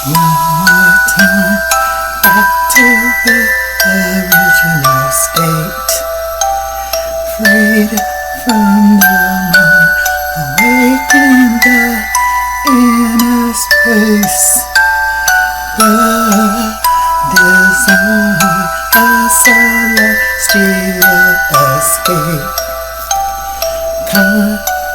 One more time, back to the original state. Freed from the mind, awaken the inner space. The design, a celestial escape. Contemplation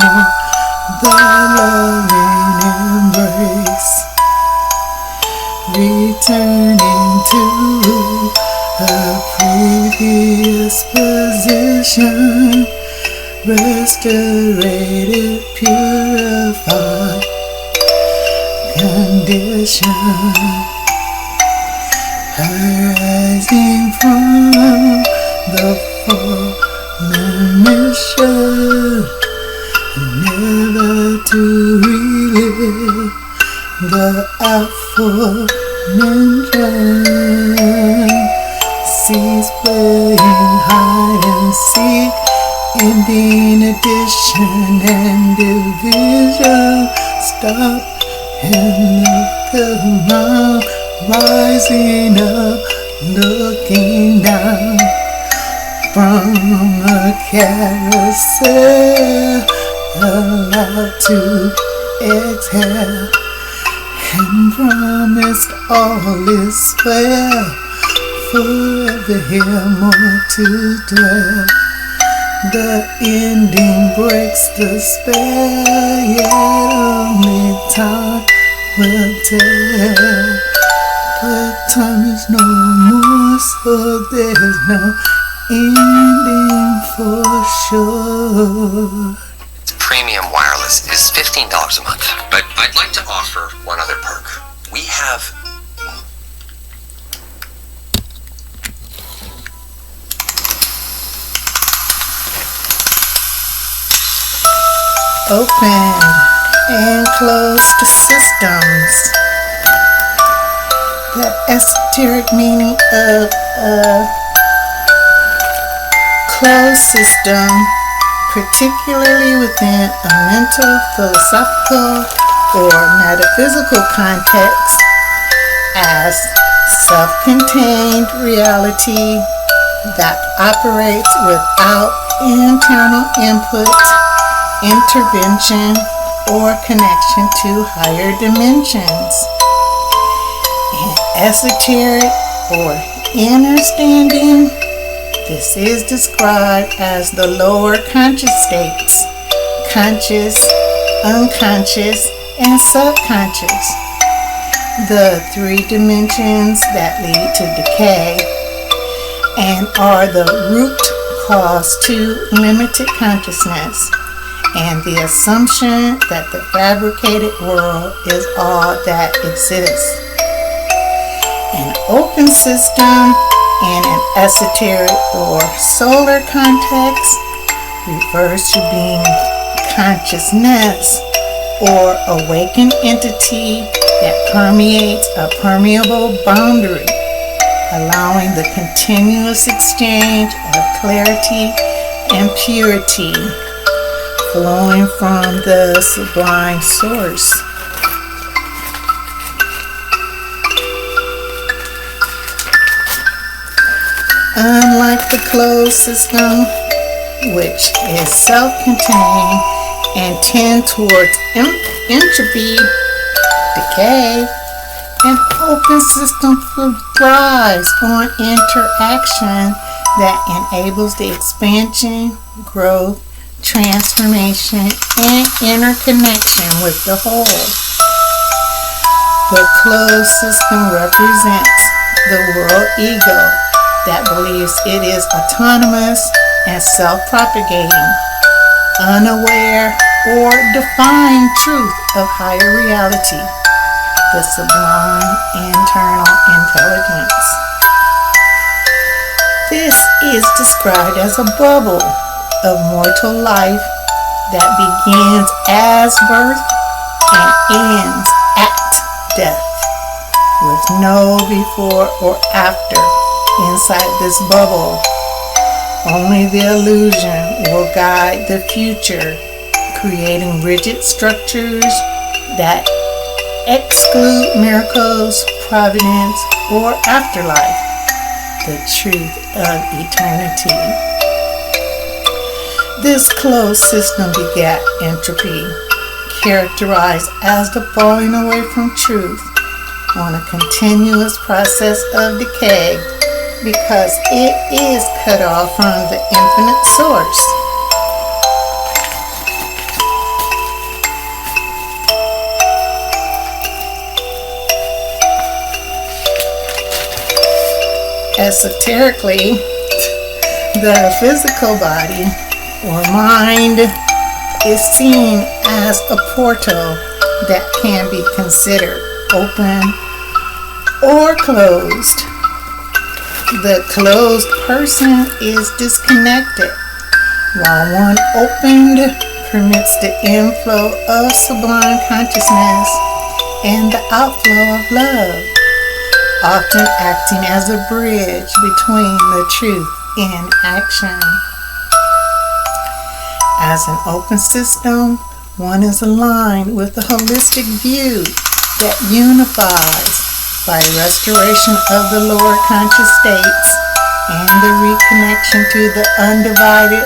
on the loving embrace. Returning to a previous position. Restorated, purified condition. Arising from the fallen mission, never to relive the aforementioned. Cease playing hide and seek, ending addition and division. Stop and look around, rising up, looking down from a carousel, allowed to exhale and promised all is well. Forever here, more to dwell. The ending breaks the spell, yet only time will tell. But time is no more, so there's no ending for sure. Premium wireless is $15 a month, but I'd like to offer one other perk. We have open and close the systems. The esoteric meaning of a closed system, particularly within a mental, philosophical, or metaphysical context, as self-contained reality that operates without internal input, intervention, or connection to higher dimensions. In esoteric or inner standing, this is described as the lower conscious states: conscious, unconscious, and subconscious. The three dimensions that lead to decay and are the root cause to limited consciousness, and the assumption that the fabricated world is all that exists. An open system in an esoteric or solar context refers to being consciousness or awakened entity that permeates a permeable boundary, allowing the continuous exchange of clarity and purity flowing from the sublime source. Unlike the closed system, which is self-contained and tend towards entropy, decay, an open system thrives on interaction that enables the expansion, growth, transformation, and interconnection with the whole. The closed system represents the world ego that believes it is autonomous and self-propagating, unaware or defying truth of higher reality, the sublime internal intelligence. This is described as a bubble of mortal life that begins as birth and ends at death, with no before or after. Inside this bubble, only the illusion will guide the future, creating rigid structures, that exclude miracles, providence, or afterlife, the truth of eternity. This closed system begat entropy, characterized as the falling away from truth on a continuous process of decay because it is cut off from the infinite source. Esoterically, the physical body or mind is seen as a portal that can be considered open or closed. The closed person is disconnected, while one opened permits the inflow of sublime consciousness and the outflow of love, often acting as a bridge between the truth and action. As an open system, one is aligned with a holistic view that unifies by restoration of the lower conscious states and the reconnection to the undivided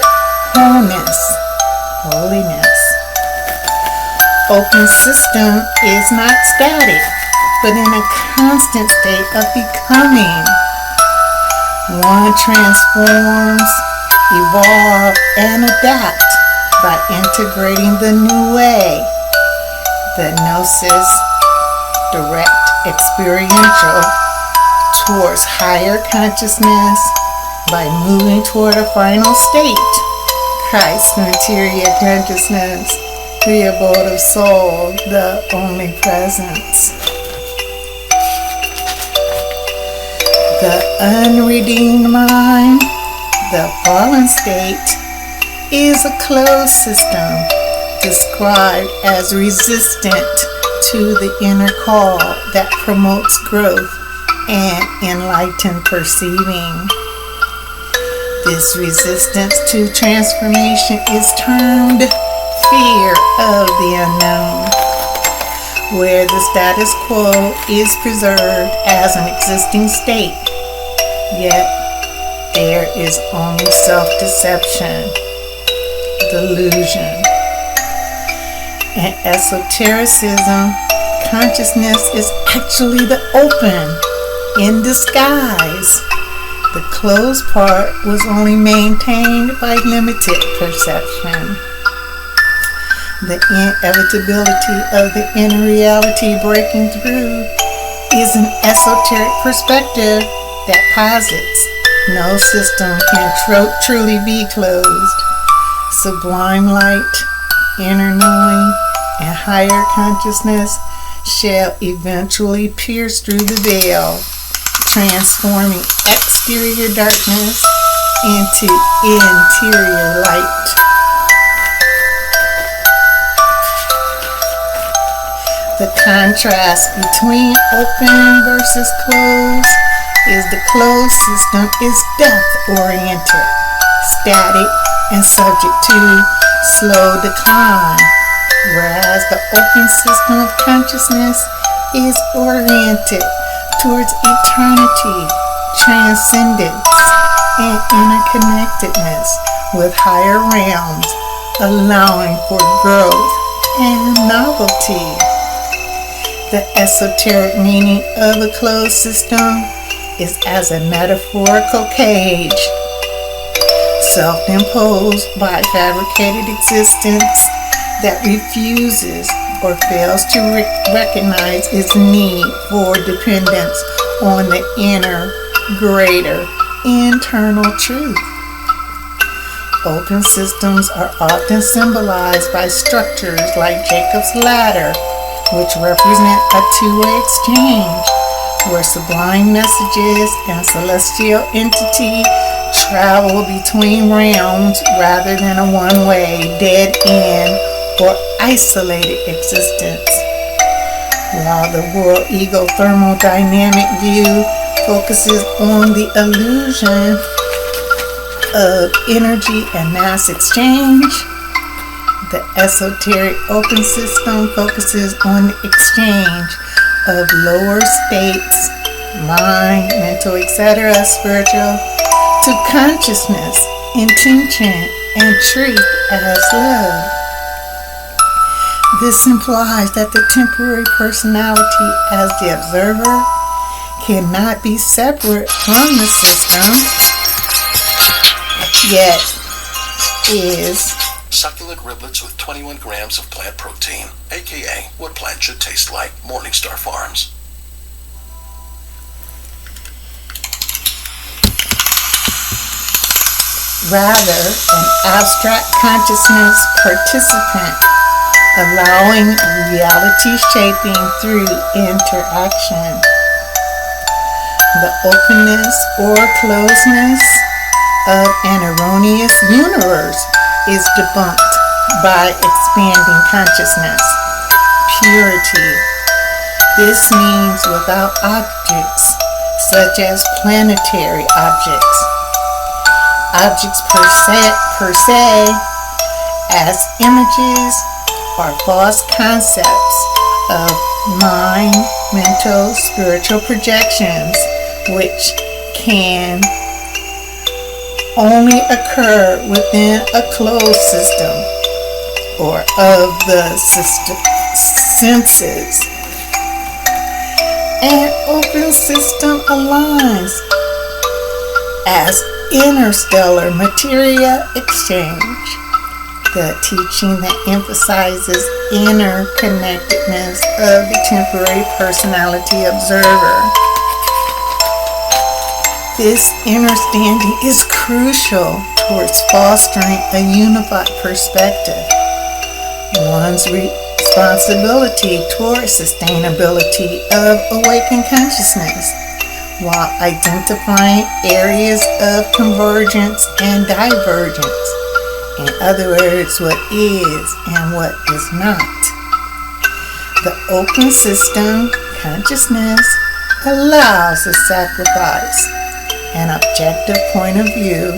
holiness. Open system is not static, but in a constant state of becoming. One transforms, evolve, and adapt by integrating the new way, the gnosis, direct experiential, towards higher consciousness by moving toward a final state, Christ's material consciousness, the abode of soul, the only presence. The unredeemed mind, the fallen state, is a closed system described as resistant to the inner call that promotes growth and enlightened perceiving. This resistance to transformation is termed fear of the unknown, where the status quo is preserved as an existing state, yet there is only self-deception, delusion. In esotericism, consciousness is actually the open in disguise. The closed part was only maintained by limited perception. The inevitability of the inner reality breaking through is an esoteric perspective that posits no system can truly be closed. Sublime light, inner knowing, and higher consciousness shall eventually pierce through the veil, transforming exterior darkness into interior light. The contrast between open versus closed is the closed system is death-oriented, static, and subject to slow decline, whereas the open system of consciousness is oriented towards eternity, transcendence, and interconnectedness with higher realms, allowing for growth and novelty. The esoteric meaning of a closed system is as a metaphorical cage, self-imposed by fabricated existence that refuses or fails to recognize its need for dependence on the inner, greater, internal truth. Open systems are often symbolized by structures like Jacob's ladder, which represent a two-way exchange where sublime messages and celestial entity travel between realms rather than a one-way, dead-end, or isolated existence. While the world ego thermodynamic view focuses on the illusion of energy and mass exchange, The esoteric open system focuses on the exchange of lower states, mind, mental, etc., spiritual, to consciousness, intention, and truth as love. This implies that the temporary personality as the observer cannot be separate from the system, yet is succulent riblets with 21 grams of plant protein, aka what plants should taste like. Morningstar Farms. rather an abstract consciousness participant, allowing reality shaping through interaction. The openness or closeness of an erroneous universe is debunked by expanding consciousness. Purity. This means without objects, such as planetary objects. Objects per se, as images or false concepts of mind, mental, spiritual projections, which can only occur within a closed system or of the senses. An open system aligns as interstellar materia exchange, the teaching that emphasizes interconnectedness of the temporary personality observer. This understanding is crucial towards fostering a unified perspective. One's responsibility towards sustainability of awakened consciousness, while identifying areas of convergence and divergence. In other words, what is and what is not. The open system consciousness allows the sacrifice, an objective point of view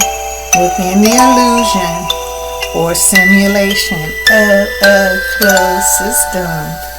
within the illusion or simulation of a closed system.